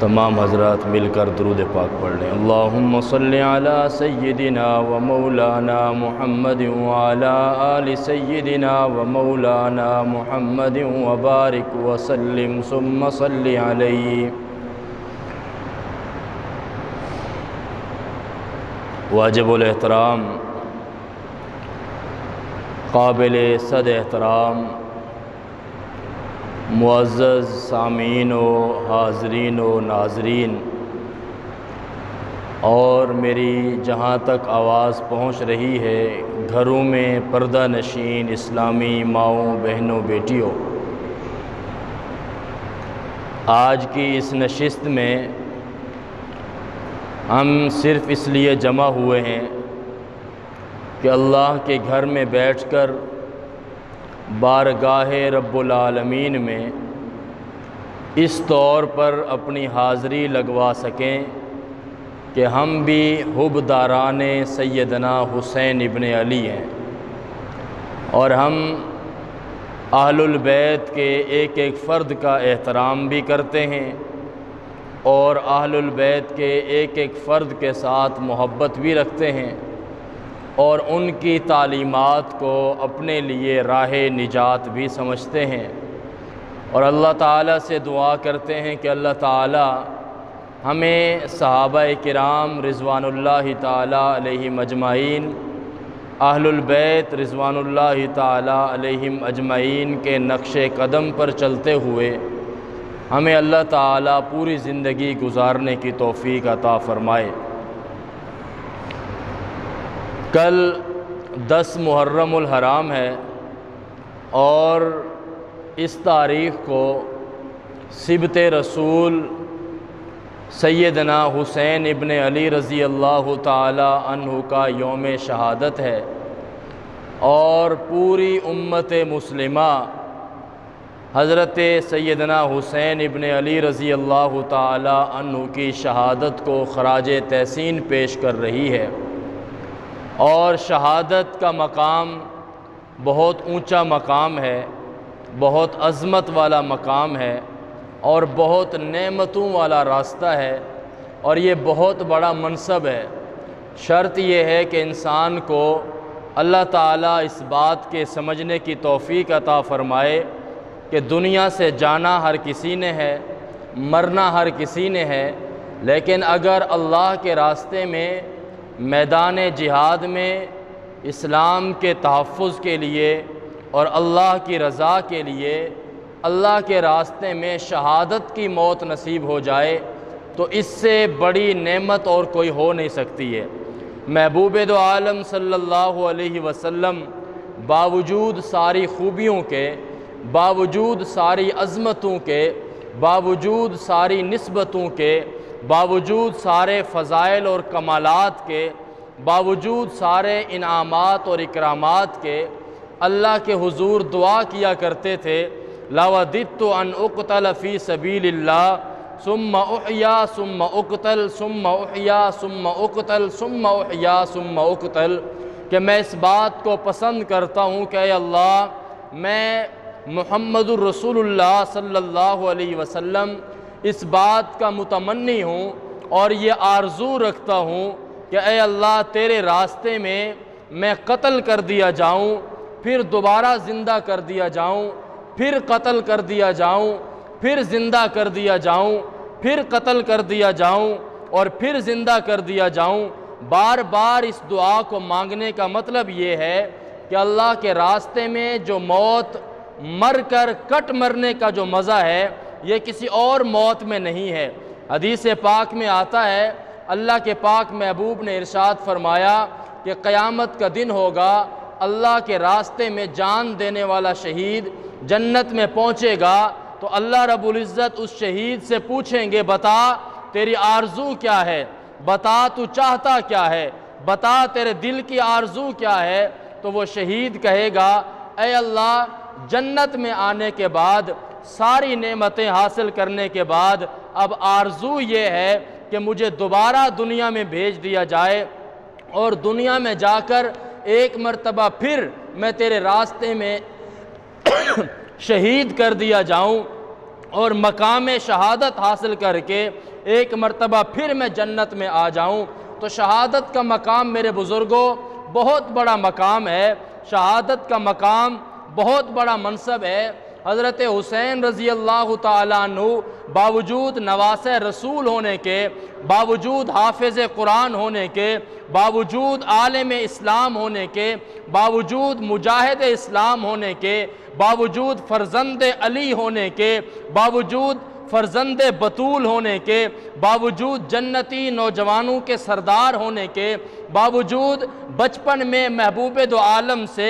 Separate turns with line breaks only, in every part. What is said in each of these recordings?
تمام حضرات مل کر درود پاک پڑھ لیں۔ اللہم صلی علی سیدنا و مولانا محمد وعلی آل سیدنا و مولانا محمد وبارک وسلم ثم صلی علیہ۔ واجب الاحترام، قابل صد احترام معزز سامعین و حاضرین و ناظرین، اور میری جہاں تک آواز پہنچ رہی ہے گھروں میں پردہ نشین اسلامی ماؤں بہنوں بیٹیوں، آج کی اس نشست میں ہم صرف اس لیے جمع ہوئے ہیں کہ اللہ کے گھر میں بیٹھ کر بارگاہ رب العالمین میں اس طور پر اپنی حاضری لگوا سکیں کہ ہم بھی حبداران سیدنا حسین ابن علی ہیں، اور ہم اہل البیت کے ایک ایک فرد کا احترام بھی کرتے ہیں، اور اہل البیت کے ایک ایک فرد کے ساتھ محبت بھی رکھتے ہیں، اور ان کی تعلیمات کو اپنے لیے راہ نجات بھی سمجھتے ہیں، اور اللہ تعالیٰ سے دعا کرتے ہیں کہ اللہ تعالیٰ ہمیں صحابہ کرام رضوان اللہ تعالیٰ علیہم اجمعین، اہل البیت رضوان اللہ تعالیٰ علیہم اجمعین کے نقش قدم پر چلتے ہوئے ہمیں اللہ تعالیٰ پوری زندگی گزارنے کی توفیق عطا فرمائے۔ کل 10 محرم الحرام ہے، اور اس تاریخ کو سبط رسول سیدنا حسین ابن علی رضی اللہ تعالی عنہ کا یوم شہادت ہے، اور پوری امت مسلمہ حضرت سیدنا حسین ابن علی رضی اللہ تعالی عنہ کی شہادت کو خراج تحسین پیش کر رہی ہے، اور شہادت کا مقام بہت اونچا مقام ہے، بہت عظمت والا مقام ہے، اور بہت نعمتوں والا راستہ ہے، اور یہ بہت بڑا منصب ہے۔ شرط یہ ہے کہ انسان کو اللہ تعالیٰ اس بات کے سمجھنے کی توفیق عطا فرمائے کہ دنیا سے جانا ہر کسی نے ہے، مرنا ہر کسی نے ہے، لیکن اگر اللہ کے راستے میں میدان جہاد میں اسلام کے تحفظ کے لیے اور اللہ کی رضا کے لیے اللہ کے راستے میں شہادت کی موت نصیب ہو جائے تو اس سے بڑی نعمت اور کوئی ہو نہیں سکتی ہے۔ محبوب دو عالم صلی اللہ علیہ وسلم باوجود ساری خوبیوں کے، باوجود ساری عظمتوں کے، باوجود ساری نسبتوں کے، باوجود سارے فضائل اور کمالات کے، باوجود سارے انعامات اور اکرامات کے، اللہ کے حضور دعا کیا کرتے تھے لَوَدِدْتُ أَنْ أُقْتَلَ فِي سَبِيلِ اللَّهِ ثُمَّ أُحْيَا ثُمَّ أُقْتَلْ ثُمَّ أُحْيَا ثُمَّ أُقْتَلْ ثُمَّ أُحْيَا ثُمَّ أُقْتَلْ، کہ میں اس بات کو پسند کرتا ہوں کہ اے اللہ، میں محمد الرسول اللہ صلی اللہ علیہ وسلم اس بات کا متمنی ہوں اور یہ آرزو رکھتا ہوں کہ اے اللہ تیرے راستے میں قتل کر دیا جاؤں، پھر دوبارہ زندہ کر دیا جاؤں، پھر قتل کر دیا جاؤں، پھر زندہ کر دیا جاؤں، پھر قتل کر دیا جاؤں، اور پھر زندہ کر دیا جاؤں۔ بار بار اس دعا کو مانگنے کا مطلب یہ ہے کہ اللہ کے راستے میں جو موت مر کر کٹ مرنے کا جو مزہ ہے یہ کسی اور موت میں نہیں ہے۔ حدیث پاک میں آتا ہے، اللہ کے پاک محبوب نے ارشاد فرمایا کہ قیامت کا دن ہوگا، اللہ کے راستے میں جان دینے والا شہید جنت میں پہنچے گا تو اللہ رب العزت اس شہید سے پوچھیں گے بتا تیری آرزو کیا ہے، بتا تو چاہتا کیا ہے، بتا تیرے دل کی آرزو کیا ہے، تو وہ شہید کہے گا اے اللہ جنت میں آنے کے بعد ساری نعمتیں حاصل کرنے کے بعد اب آرزو یہ ہے کہ مجھے دوبارہ دنیا میں بھیج دیا جائے اور دنیا میں جا کر ایک مرتبہ پھر میں تیرے راستے میں شہید کر دیا جاؤں اور مقام شہادت حاصل کر کے ایک مرتبہ پھر میں جنت میں آ جاؤں۔ تو شہادت کا مقام میرے بزرگوں بہت بڑا مقام ہے، شہادت کا مقام بہت بڑا منصب ہے۔ حضرت حسین رضی اللہ تعالیٰ عنہ باوجود نواسہ رسول ہونے کے، باوجود حافظ قرآن ہونے کے، باوجود عالم اسلام ہونے کے، باوجود مجاہد اسلام ہونے کے، باوجود فرزند علی ہونے کے، باوجود فرزند بطول ہونے کے، باوجود جنتی نوجوانوں کے سردار ہونے کے، باوجود بچپن میں محبوب دو عالم سے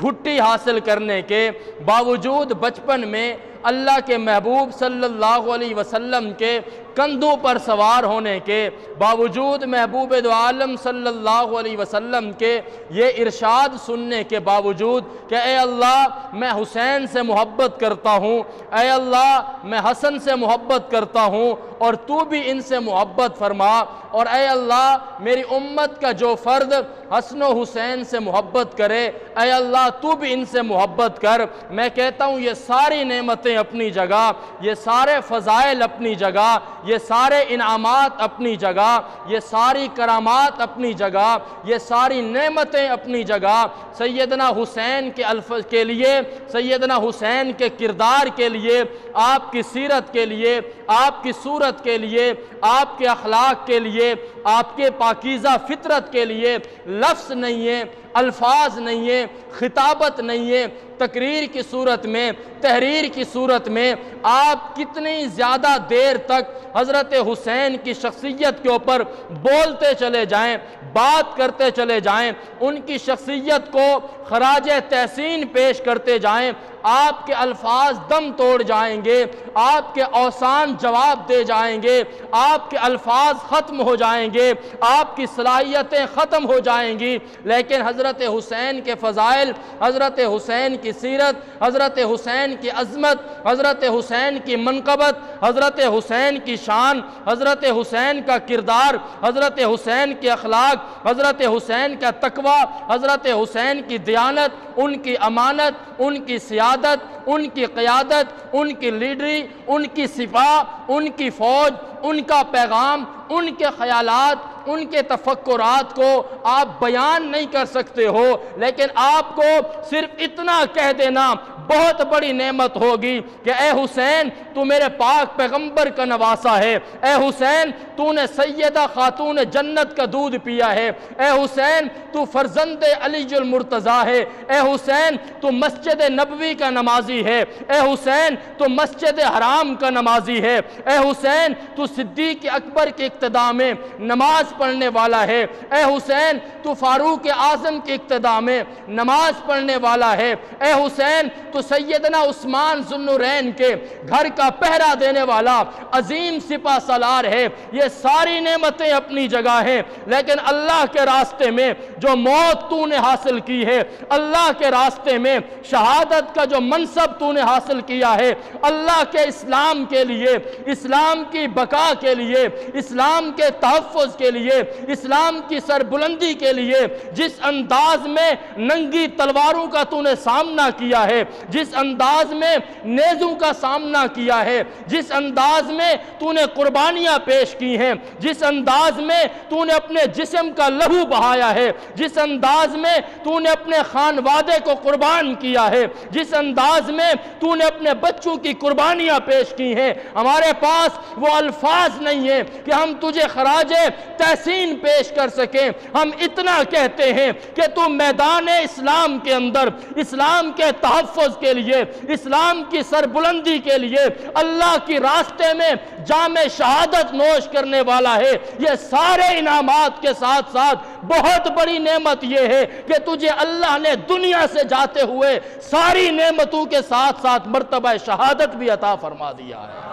گھٹی حاصل کرنے کے، باوجود بچپن میں اللہ کے محبوب صلی اللہ علیہ وسلم کے کندھوں پر سوار ہونے کے، باوجود محبوب دو عالم صلی اللہ علیہ وسلم کے یہ ارشاد سننے کے باوجود کہ اے اللہ میں حسین سے محبت کرتا ہوں، اے اللہ میں حسن سے محبت کرتا ہوں اور تو بھی ان سے محبت فرما، اور اے اللہ میری امت کا جو فرد حسن و حسین سے محبت کرے اے اللہ تو بھی ان سے محبت کر۔ میں کہتا ہوں یہ ساری نعمتیں اپنی جگہ، یہ سارے فضائل اپنی جگہ، یہ سارے انعامات اپنی جگہ، یہ ساری کرامات اپنی جگہ، یہ ساری نعمتیں اپنی جگہ سیدنا حسین کے الفاظ کے لیے، سیدنا حسین کے کردار کے لیے، آپ کی سیرت کے لیے، آپ کی صورت کے لیے، آپ کے اخلاق کے لیے، آپ کے پاکیزہ فطرت کے لیے لفظ نہیں ہے، الفاظ نہیں ہے، خطابت نہیں ہے۔ تقریر کی صورت میں، تحریر کی صورت میں آپ کتنی زیادہ دیر تک حضرت حسین کی شخصیت کے اوپر بولتے چلے جائیں، بات کرتے چلے جائیں، ان کی شخصیت کو خراج تحسین پیش کرتے جائیں، آپ کے الفاظ دم توڑ جائیں گے، آپ کے اوسان جواب دے جائیں گے، آپ کے الفاظ ختم ہو جائیں گے، آپ کی صلاحیتیں ختم ہو جائیں گی، لیکن حضرت حسین کے فضائل، حضرت حسین کی سیرت، حضرت حسین کی عظمت، حضرت حسین کی منقبت، حضرت حسین کی شان، حضرت حسین کا کردار، حضرت حسین کے اخلاق، حضرت حسین کا تقوی، حضرت حسین کی دیانت، ان کی امانت، ان کی سیادت، ان کی قیادت، ان کی لیڈری، ان کی سپاہ، ان کی فوج، ان کا پیغام، ان کے خیالات، ان کے تفکرات کو آپ بیان نہیں کر سکتے ہو، لیکن آپ کو صرف اتنا کہہ دینا بہت بڑی نعمت ہوگی کہ اے حسین تو میرے پاک پیغمبر کا نواسا ہے، اے حسین تو نے سیدہ خاتون جنت کا دودھ پیا ہے، اے حسین تو فرزند علی المرتضیٰ ہے، اے حسین تو مسجد نبوی کا نمازی ہے، اے حسین تو مسجد حرام کا نمازی ہے، اے حسین تو صدیق اکبر کے اقتداء میں نماز پڑھنے والا ہے، اے حسین تو فاروق اعظم کے اقتداء میں نماز پڑھنے والا ہے، اے حسین تو سیدنا عثمان ذو النورین کے گھر کا پہرا دینے والا عظیم سپہ سالار ہے۔ یہ ساری نعمتیں اپنی جگہ ہیں، لیکن اللہ کے راستے میں جو موت تو نے حاصل کی ہے، اللہ کے راستے میں شہادت کا جو منصب تو نے حاصل کیا ہے، اللہ کے اسلام کے لیے، اسلام کی بقا کے لیے، اسلام کے تحفظ کے لیے، اسلام کی سربلندی کے لیے جس انداز میں ننگی تلواروں کا تو نے سامنا کیا ہے، جس انداز میں نیزوں کا سامنا کیا ہے، جس انداز میں تو نے قربانیاں پیش کی ہیں، جس انداز میں تو نے اپنے جسم کا لہو بہایا ہے، جس انداز میں تو نے اپنے خانوادے کو قربان کیا ہے، جس انداز میں تو نے اپنے بچوں کی قربانیاں پیش کی ہیں، ہمارے پاس وہ الفاظ نہیں ہیں کہ ہم تجھے خراج تحسین پیش کر سکیں۔ ہم اتنا کہتے ہیں کہ تو میدان اسلام کے اندر اسلام کے تحفظ کے لیے، اسلام کی سربلندی کے لیے اللہ کی راستے میں جام شہادت نوش کرنے والا ہے۔ یہ سارے انعامات کے ساتھ ساتھ بہت بڑی نعمت یہ ہے کہ تجھے اللہ نے دنیا سے جاتے ہوئے ساری نعمتوں کے ساتھ ساتھ مرتبہ شہادت بھی عطا فرما دیا ہے۔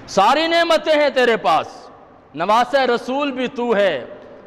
ساری نعمتیں ہیں تیرے پاس، نواسہ رسول بھی تو ہے،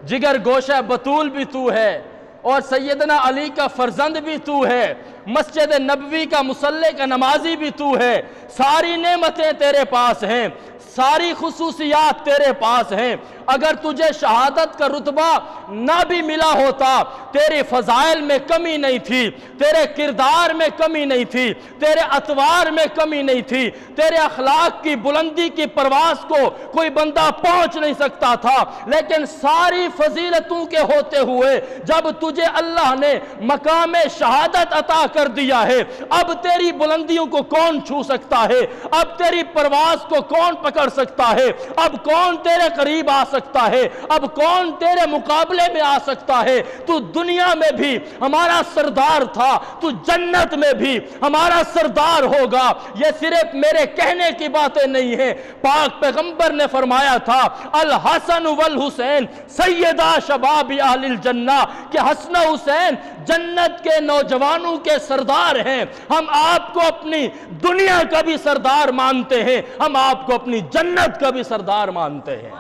جگر گوشہ بطول بھی تو ہے، اور سیدنا علی کا فرزند بھی تو ہے، مسجد نبوی کا مصلی کا نمازی بھی تو ہے، ساری نعمتیں تیرے پاس ہیں، ساری خصوصیات تیرے پاس ہیں۔ اگر تجھے شہادت کا رتبہ نہ بھی ملا ہوتا، تیرے فضائل میں کمی نہیں تھی، تیرے کردار میں کمی نہیں تھی، تیرے اطوار میں کمی نہیں تھی، تیرے اخلاق کی بلندی کی پرواز کو کوئی بندہ پہنچ نہیں سکتا تھا، لیکن ساری فضیلتوں کے ہوتے ہوئے جب تجھے اللہ نے مقام شہادت عطا کر دیا ہے، اب تیری بلندیوں کو کون چھو سکتا ہے؟ اب تیری پرواز کو کون پکڑ سکتا ہے؟ اب کون تیرے قریب آ سکتا ہے؟ اب کون تیرے مقابلے میں آ سکتا ہے؟ تو دنیا میں بھی ہمارا سردار تھا، تو جنت میں بھی ہمارا سردار ہوگا۔ یہ صرف میرے کہنے کی باتیں نہیں ہیں، پاک پیغمبر نے فرمایا تھا الحسن والحسین سیدہ شباب اہل الجنہ، کہ حسن و حسین جنت کے نوجوانوں کے سردار ہیں۔ ہم آپ کو اپنی دنیا کا بھی سردار مانتے ہیں، ہم آپ کو اپنی جنت کا بھی سردار مانتے ہیں۔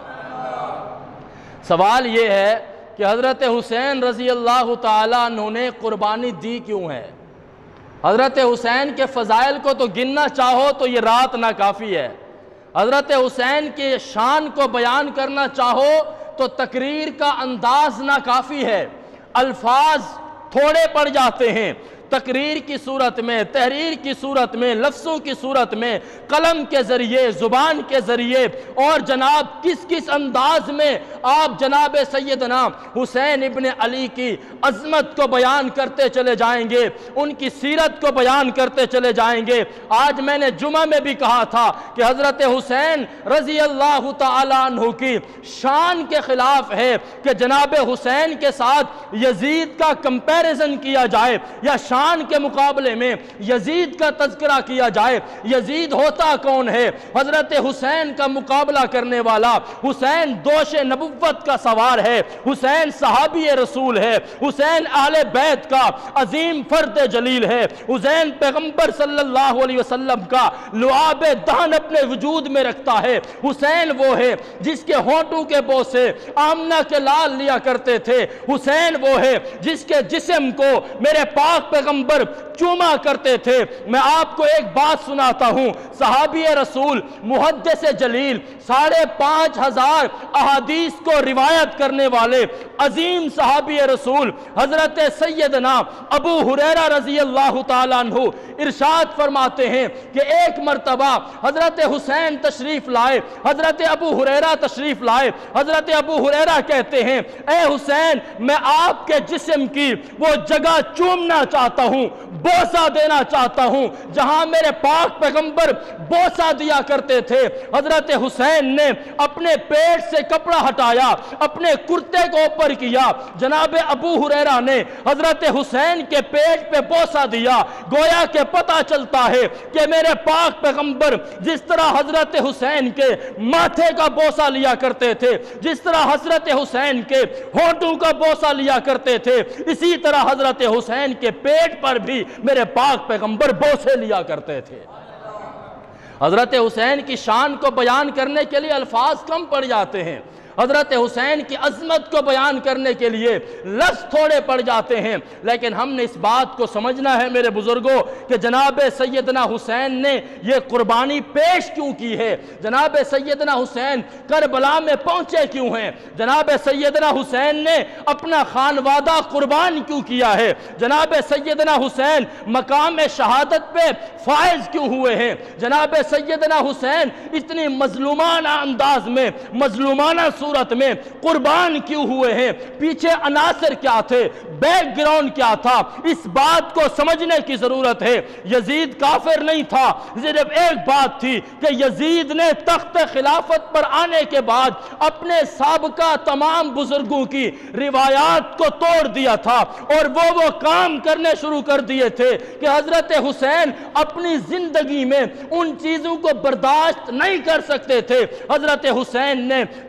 سوال یہ ہے کہ حضرت حسین رضی اللہ تعالیٰ عنہ نے قربانی دی کیوں ہے؟ حضرت حسین کے فضائل کو تو گننا چاہو تو یہ رات ناکافی ہے، حضرت حسین کے شان کو بیان کرنا چاہو تو تقریر کا انداز ناکافی ہے، الفاظ تھوڑے پڑ جاتے ہیں۔ تقریر کی صورت میں، تحریر کی صورت میں، لفظوں کی صورت میں، قلم کے ذریعے، زبان کے ذریعے، اور جناب کس کس انداز میں آپ جناب سیدنا حسین ابن علی کی عظمت کو بیان کرتے چلے جائیں گے، ان کی سیرت کو بیان کرتے چلے جائیں گے۔ آج میں نے جمعہ میں بھی کہا تھا کہ حضرت حسین رضی اللہ تعالیٰ عنہ کی شان کے خلاف ہے کہ جناب حسین کے ساتھ یزید کا کمپیریزن کیا جائے یا شان کے مقابلے میں یزید کا تذکرہ کیا جائے۔ یزید ہوتا کون ہے؟ حضرت حسین کا مقابلہ کرنے والا۔ حسین دوش نبوت کا سوار ہے، حسین صحابی رسول ہے، حسین اہل بیت کا عظیم فرد جلیل ہے، حسین پیغمبر صلی اللہ علیہ وسلم کا لعاب دہن اپنے وجود میں رکھتا ہے۔ حسین وہ ہے جس کے ہونٹوں کے بوسے آمنہ کے لال لیا کرتے تھے۔ حسین وہ ہے جس کے جسم کو میرے پاک پیغمبر چوما کرتے تھے۔ میں آپ کو ایک بات سناتا ہوں، صحابی رسول محدث جلیل 5,500 احادیث کو روایت کرنے والے عظیم صحابی رسول حضرت سیدنا ابو ہریرہ رضی اللہ تعالیٰ عنہ ارشاد فرماتے ہیں کہ ایک مرتبہ حضرت حسین تشریف لائے، حضرت ابو ہریرہ تشریف لائے۔ حضرت ابو ہریرہ کہتے ہیں اے حسین، میں آپ کے جسم کی وہ جگہ چومنا چاہتا ہوں، بوسہ دینا چاہتا ہوں جہاں میرے پاک پیغمبر بوسہ دیا کرتے تھے۔ حضرت حسین نے اپنے پیٹ سے کپڑا ہٹایا، اپنے کرتے کو اوپر کیا۔ جناب ابو ہریرہ نے حضرت حسین کے پیٹ پہ بوسہ دیا، گویا کہ پتہ چلتا ہے کہ میرے پاک پیغمبر جس طرح حضرت حسین کے ماتھے کا بوسہ لیا کرتے تھے، جس طرح حضرت حسین کے ہونٹوں کا بوسہ لیا کرتے تھے، اسی طرح حضرت حسین کے پیٹ پر بھی میرے پاک پیغمبر بوسے لیا کرتے تھے۔ حضرت حسین کی شان کو بیان کرنے کے لیے الفاظ کم پڑ جاتے ہیں، حضرت حسین کی عظمت کو بیان کرنے کے لیے لفظ تھوڑے پڑ جاتے ہیں، لیکن ہم نے اس بات کو سمجھنا ہے میرے بزرگوں کہ جناب سیدنا حسین نے یہ قربانی پیش کیوں کی ہے، جناب سیدنا حسین کربلا میں پہنچے کیوں ہیں، جناب سیدنا حسین نے اپنا خانوادہ قربان کیوں کیا ہے، جناب سیدنا حسین مقام شہادت پہ فائز کیوں ہوئے ہیں، جناب سیدنا حسین اتنی مظلومانہ انداز میں، مظلومانہ صورت میں قربان کیوں ہوئے ہیں، پیچھے عناصر کیا تھے، بیک گراؤنڈ کیا تھا، اس بات کو سمجھنے کی ضرورت ہے۔ یزید کافر نہیں تھا، صرف ایک بات تھی کہ یزید نے تخت خلافت پر آنے کے بعد اپنے سابقہ تمام بزرگوں کی روایات کو توڑ دیا تھا اور وہ کام کرنے شروع کر دیے تھے کہ حضرت حسین اپنی زندگی میں ان چیزوں کو برداشت نہیں کر سکتے تھے۔ حضرت حسین نے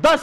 10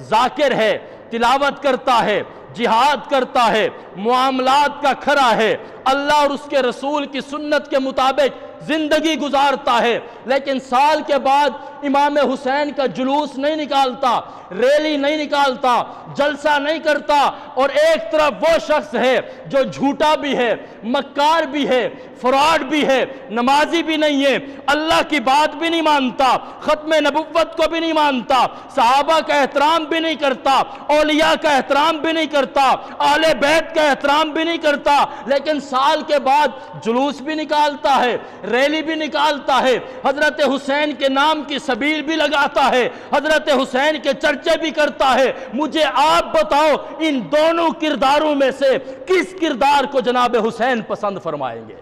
ذاکر ہے، تلاوت کرتا ہے، جہاد کرتا ہے، معاملات کا کھرا ہے، اللہ اور اس کے رسول کی سنت کے مطابق زندگی گزارتا ہے، لیکن سال کے بعد امام حسین کا جلوس نہیں نکالتا، ریلی نہیں نکالتا، جلسہ نہیں کرتا، اور ایک طرف وہ شخص ہے جو جھوٹا بھی ہے، مکار بھی ہے، فراڈ بھی ہے، نمازی بھی نہیں ہے، اللہ کی بات بھی نہیں مانتا، ختم نبوت کو بھی نہیں مانتا، صحابہ کا احترام بھی نہیں کرتا، اولیاء کا احترام بھی نہیں کرتا، اہل بیت کا احترام بھی نہیں کرتا، لیکن سال کے بعد جلوس بھی نکالتا ہے، ریلی بھی نکالتا ہے، حضرت حسین کے نام کی سبیل بھی لگاتا ہے، حضرت حسین کے چرچے بھی کرتا ہے۔ مجھے آپ بتاؤ ان دونوں کرداروں میں سے کس کردار کو جناب حسین پسند فرمائیں گے؟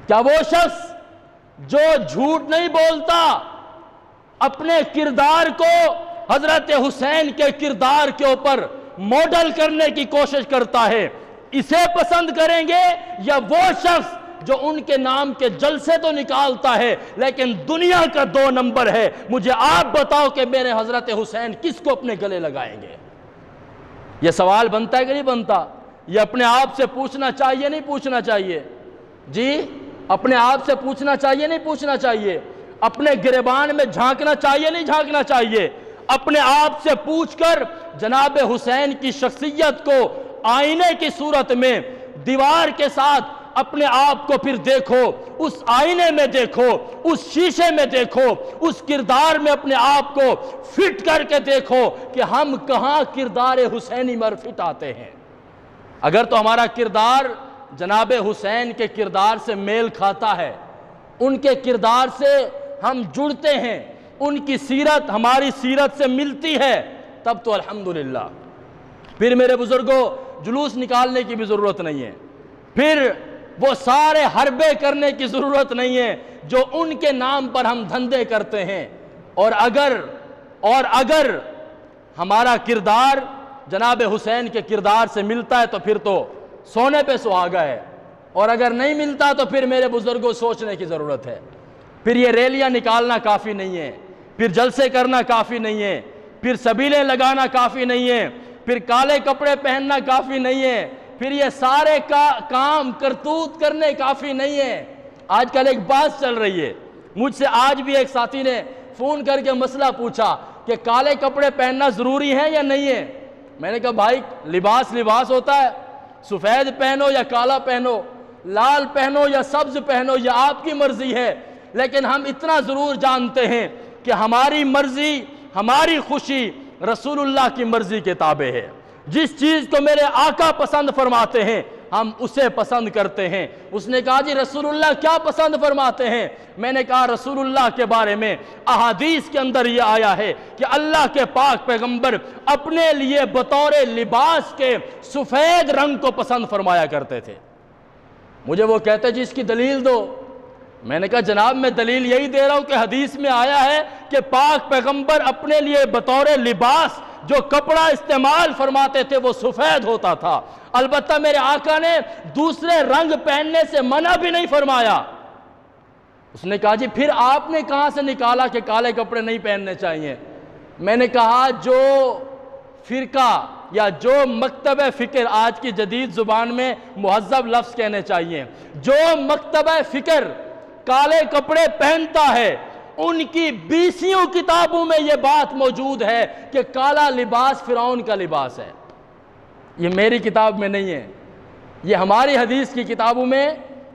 کیا وہ شخص جو جھوٹ نہیں بولتا، اپنے کردار کو حضرت حسین کے کردار کے اوپر ماڈل کرنے کی کوشش کرتا ہے، اسے پسند کریں گے، یا وہ شخص جو ان کے نام کے جلسے تو نکالتا ہے لیکن دنیا کا 2 نمبر ہے؟ مجھے آپ بتاؤ کہ میرے حضرت حسین کس کو اپنے گلے لگائیں گے؟ یہ سوال بنتا ہے کہ نہیں بنتا؟ یہ اپنے آپ سے پوچھنا چاہیے نہیں پوچھنا چاہیے؟ جی اپنے آپ سے پوچھنا چاہیے نہیں پوچھنا چاہیے؟ اپنے گریبان میں جھانکنا چاہیے نہیں جھانکنا چاہیے؟ اپنے آپ سے پوچھ کر جناب حسین کی شخصیت کو آئینے کی صورت میں دیوار کے ساتھ اپنے آپ کو پھر دیکھو، اس آئینے میں دیکھو، اس شیشے میں دیکھو، اس کردار میں اپنے آپ کو فٹ کر کے دیکھو کہ ہم کہاں کردار حسینی میں فٹ آتے ہیں۔ اگر تو ہمارا کردار جناب حسین کے کردار سے میل کھاتا ہے، ان کے کردار سے ہم جڑتے ہیں، ان کی سیرت ہماری سیرت سے ملتی ہے، تب تو الحمدللہ۔ پھر میرے بزرگوں جلوس نکالنے کی بھی ضرورت نہیں ہے، پھر وہ سارے حربے کرنے کی ضرورت نہیں ہے جو ان کے نام پر ہم دھندے کرتے ہیں۔ اور اگر ہمارا کردار جناب حسین کے کردار سے ملتا ہے تو پھر تو سونے پہ سہاگا ہے، اور اگر نہیں ملتا تو پھر میرے بزرگوں سوچنے کی ضرورت ہے۔ پھر یہ ریلیاں نکالنا کافی نہیں ہے، پھر جلسے کرنا کافی نہیں ہے، پھر سبیلیں لگانا کافی نہیں ہے، پھر کالے کپڑے پہننا کافی نہیں ہے، پھر یہ سارے کام کرتوت کرنے کافی نہیں ہے۔ آج کل ایک بات چل رہی ہے، مجھ سے آج بھی ایک ساتھی نے فون کر کے مسئلہ پوچھا کہ کالے کپڑے پہننا ضروری ہے یا نہیں ہے؟ میں نے کہا بھائی لباس ہوتا ہے، سفید پہنو یا کالا پہنو، لال پہنو یا سبز پہنو، یہ آپ کی مرضی ہے، لیکن ہم اتنا ضرور جانتے ہیں کہ ہماری مرضی، ہماری خوشی رسول اللہ کی مرضی کے تابع ہے۔ جس چیز کو میرے آقا پسند فرماتے ہیں ہم اسے پسند کرتے ہیں۔ اس نے کہا جی رسول اللہ کیا پسند فرماتے ہیں؟ میں نے کہا رسول اللہ کے بارے میں احادیث کے اندر یہ آیا ہے کہ اللہ کے پاک پیغمبر اپنے لیے بطور لباس کے سفید رنگ کو پسند فرمایا کرتے تھے۔ مجھے وہ کہتے جی اس کی دلیل دو۔ میں نے کہا جناب میں دلیل یہی دے رہا ہوں کہ حدیث میں آیا ہے کہ پاک پیغمبر اپنے لیے بطور لباس جو کپڑا استعمال فرماتے تھے وہ سفید ہوتا تھا۔ البتہ میرے آقا نے دوسرے رنگ پہننے سے منع بھی نہیں فرمایا۔ اس نے کہا جی پھر آپ نے کہاں سے نکالا کہ کالے کپڑے نہیں پہننے چاہیے؟ میں نے کہا جو فرقہ یا جو مکتبہ فکر، آج کی جدید زبان میں مہذب لفظ کہنے چاہیے، جو مکتبہ فکر کالے کپڑے پہنتا ہے ان کی 20 کتابوں میں یہ بات موجود ہے کہ کالا لباس فرعون کا لباس ہے۔ یہ میری کتاب میں نہیں ہے، یہ ہماری حدیث کی کتابوں میں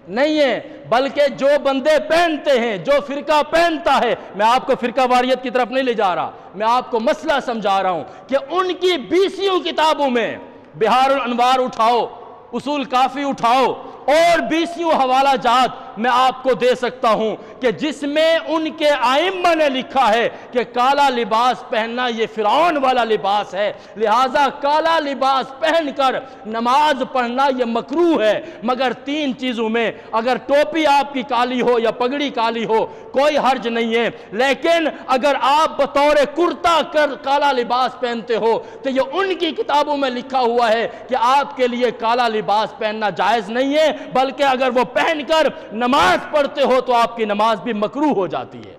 نہیں ہے، بلکہ جو بندے پہنتے ہیں، جو فرقہ پہنتا ہے، میں آپ کو فرقہ واریت کی طرف نہیں لے جا رہا، میں آپ کو مسئلہ سمجھا رہا ہوں کہ ان کی 20 کتابوں میں بہار الانوار اٹھاؤ، اصول کافی اٹھاؤ، اور 20 حوالہ جات میں آپ کو دے سکتا ہوں کہ جس میں ان کے ائمہ نے لکھا ہے کہ کالا لباس پہننا یہ فرعون والا لباس ہے، لہٰذا کالا لباس پہن کر نماز پڑھنا یہ مکروہ ہے۔ مگر 3 چیزوں میں اگر ٹوپی آپ کی کالی ہو یا پگڑی کالی ہو کوئی حرج نہیں ہے، لیکن اگر آپ بطور کرتا کر کالا لباس پہنتے ہو تو یہ ان کی کتابوں میں لکھا ہوا ہے کہ آپ کے لیے کالا لباس پہننا جائز نہیں ہے، بلکہ اگر وہ پہن کر نماز پڑھتے ہو تو آپ کی نماز بھی مکروہ ہو جاتی ہے۔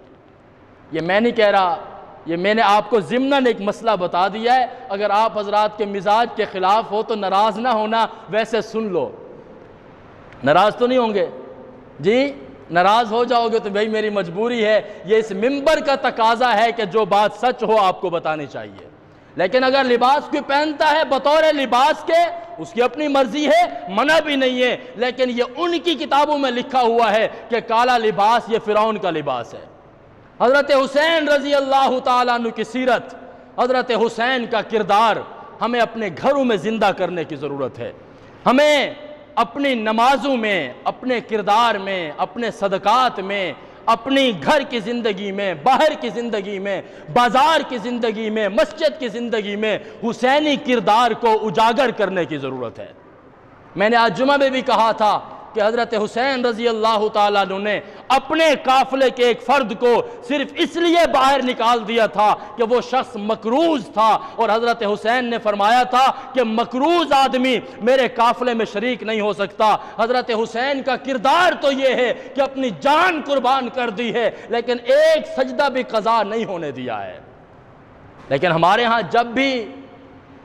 یہ میں نہیں کہہ رہا، یہ میں نے آپ کو ضمناً ایک مسئلہ بتا دیا ہے، اگر آپ حضرات کے مزاج کے خلاف ہو تو ناراض نہ ہونا، ویسے سن لو۔ ناراض تو نہیں ہوں گے؟ جی ناراض ہو جاؤ گے تو بھائی میری مجبوری ہے، یہ اس منبر کا تقاضا ہے کہ جو بات سچ ہو آپ کو بتانی چاہیے۔ لیکن اگر لباس کوئی پہنتا ہے بطور لباس کے، اس کی اپنی مرضی ہے، منع بھی نہیں ہے، لیکن یہ ان کی کتابوں میں لکھا ہوا ہے کہ کالا لباس یہ فرعون کا لباس ہے۔ حضرت حسین رضی اللہ تعالیٰ عنہ کی سیرت، حضرت حسین کا کردار ہمیں اپنے گھروں میں زندہ کرنے کی ضرورت ہے۔ ہمیں اپنی نمازوں میں، اپنے کردار میں، اپنے صدقات میں، اپنی گھر کی زندگی میں، باہر کی زندگی میں، بازار کی زندگی میں، مسجد کی زندگی میں حسینی کردار کو اجاگر کرنے کی ضرورت ہے۔ میں نے آج جمعہ میں بھی کہا تھا کہ حضرت حسین رضی اللہ تعالیٰ عنہ نے اپنے قافلے کے ایک فرد کو صرف اس لیے باہر نکال دیا تھا کہ وہ شخص مکروز تھا، اور حضرت حسین نے فرمایا تھا کہ مکروز آدمی میرے قافلے میں شریک نہیں ہو سکتا۔ حضرت حسین کا کردار تو یہ ہے کہ اپنی جان قربان کر دی ہے، لیکن ایک سجدہ بھی قضا نہیں ہونے دیا ہے۔ لیکن ہمارے ہاں جب بھی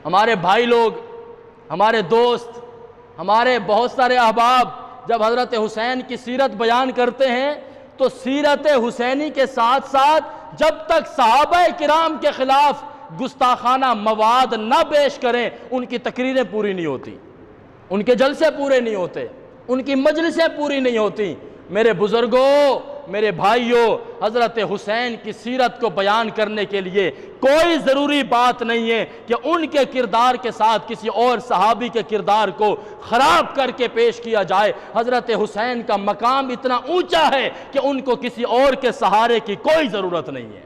ہمارے بھائی لوگ، ہمارے دوست، ہمارے بہت سارے احباب جب حضرت حسین کی سیرت بیان کرتے ہیں تو سیرت حسینی کے ساتھ ساتھ جب تک صحابہ کرام کے خلاف گستاخانہ مواد نہ پیش کریں ان کی تقریریں پوری نہیں ہوتی، ان کے جلسے پورے نہیں ہوتے، ان کی مجلسیں پوری نہیں ہوتی۔ میرے بزرگوں، میرے بھائیوں، حضرت حسین کی سیرت کو بیان کرنے کے لیے کوئی ضروری بات نہیں ہے کہ ان کے کردار کے ساتھ کسی اور صحابی کے کردار کو خراب کر کے پیش کیا جائے۔ حضرت حسین کا مقام اتنا اونچا ہے کہ ان کو کسی اور کے سہارے کی کوئی ضرورت نہیں ہے۔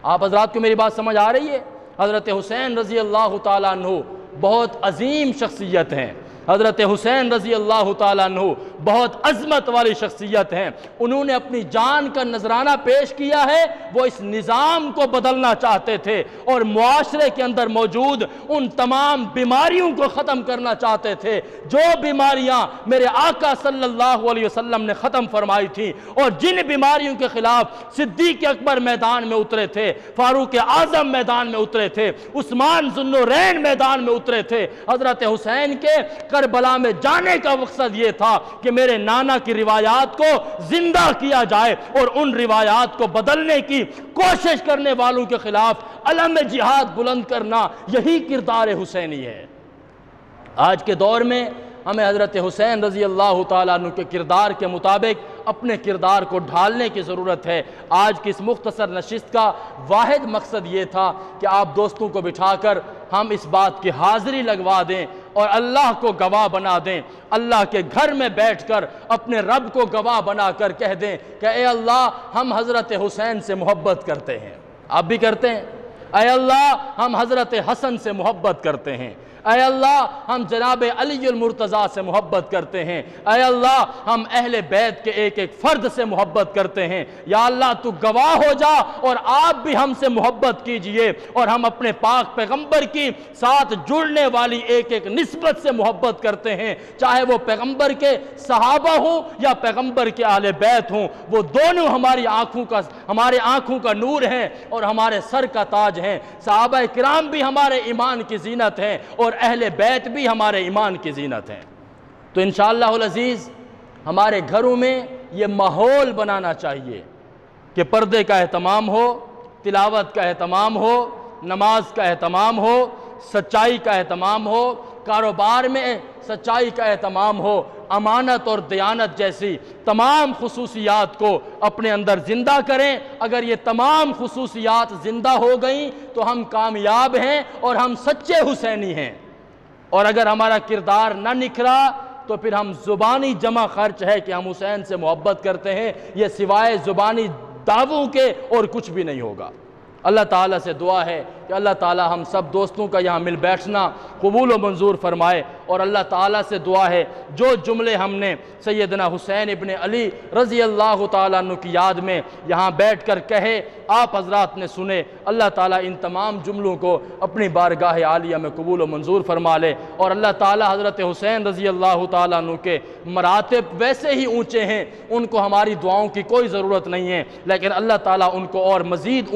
آپ حضرات کو میری بات سمجھ آ رہی ہے؟ حضرت حسین رضی اللہ تعالیٰ عنہ بہت عظیم شخصیت ہیں۔ حضرت حسین رضی اللہ تعالیٰ عنہ بہت عظمت والی شخصیت ہیں۔ انہوں نے اپنی جان کا نذرانہ پیش کیا ہے، وہ اس نظام کو بدلنا چاہتے تھے اور معاشرے کے اندر موجود ان تمام بیماریوں کو ختم کرنا چاہتے تھے جو بیماریاں میرے آقا صلی اللہ علیہ وسلم نے ختم فرمائی تھیں، اور جن بیماریوں کے خلاف صدیق اکبر میدان میں اترے تھے، فاروق اعظم میدان میں اترے تھے، عثمان ذو النورین میدان میں اترے تھے۔ حضرت حسین کے کربلا میں جانے کا مقصد یہ تھا کہ میرے نانا کی روایات کو زندہ کیا جائے اور ان روایات کو بدلنے کی کوشش کرنے والوں کے خلاف علم جہاد بلند کرنا، یہی کردار حسینی ہے۔ آج کے دور میں ہمیں حضرت حسین رضی اللہ تعالیٰ عنہ کے کردار کے مطابق اپنے کردار کو ڈھالنے کی ضرورت ہے۔ آج کی اس مختصر نشست کا واحد مقصد یہ تھا کہ آپ دوستوں کو بٹھا کر ہم اس بات کی حاضری لگوا دیں اور اللہ کو گواہ بنا دیں، اللہ کے گھر میں بیٹھ کر اپنے رب کو گواہ بنا کر کہہ دیں کہ اے اللہ ہم حضرت حسین سے محبت کرتے ہیں۔ آپ بھی کرتے ہیں؟ اے اللہ ہم حضرت حسن سے محبت کرتے ہیں۔ اے اللہ ہم جناب علی المرتضیٰ سے محبت کرتے ہیں۔ اے اللہ ہم اہل بیت کے ایک ایک فرد سے محبت کرتے ہیں۔ یا اللہ تو گواہ ہو جا اور آپ بھی ہم سے محبت کیجئے، اور ہم اپنے پاک پیغمبر کی ساتھ جڑنے والی ایک ایک نسبت سے محبت کرتے ہیں، چاہے وہ پیغمبر کے صحابہ ہوں یا پیغمبر کے اہل بیت ہوں، وہ دونوں ہمارے آنکھوں کا نور ہیں اور ہمارے سر کا تاج ہیں۔ صحابہ کرام بھی ہمارے ایمان کی زینت ہیں اور اہل بیت بھی ہمارے ایمان کی زینت ہیں۔ تو انشاءاللہ العزیز ہمارے گھروں میں یہ ماحول بنانا چاہیے کہ پردے کا اہتمام ہو، تلاوت کا اہتمام ہو، نماز کا اہتمام ہو، سچائی کا اہتمام ہو، کاروبار میں سچائی کا اہتمام ہو، امانت اور دیانت جیسی تمام خصوصیات کو اپنے اندر زندہ کریں۔ اگر یہ تمام خصوصیات زندہ ہو گئیں تو ہم کامیاب ہیں اور ہم سچے حسینی ہیں۔ اور اگر ہمارا کردار نہ نکھرا تو پھر ہم زبانی جمع خرچ ہے کہ ہم حسین سے محبت کرتے ہیں، یہ سوائے زبانی دعووں کے اور کچھ بھی نہیں ہوگا۔ اللہ تعالیٰ سے دعا ہے کہ اللہ تعالیٰ ہم سب دوستوں کا یہاں مل بیٹھنا قبول و منظور فرمائے، اور اللہ تعالیٰ سے دعا ہے جو جملے ہم نے سیدنا حسین ابن علی رضی اللہ تعالیٰ عنہ کی یاد میں یہاں بیٹھ کر کہے، آپ حضرات نے سنے، اللہ تعالیٰ ان تمام جملوں کو اپنی بارگاہ عالیہ میں قبول و منظور فرما لے، اور اللہ تعالیٰ حضرت حسین رضی اللہ تعالیٰ عنہ کے مراتب ویسے ہی اونچے ہیں، ان کو ہماری دعاؤں کی کوئی ضرورت نہیں ہے، لیکن اللہ تعالیٰ ان کو اور مزید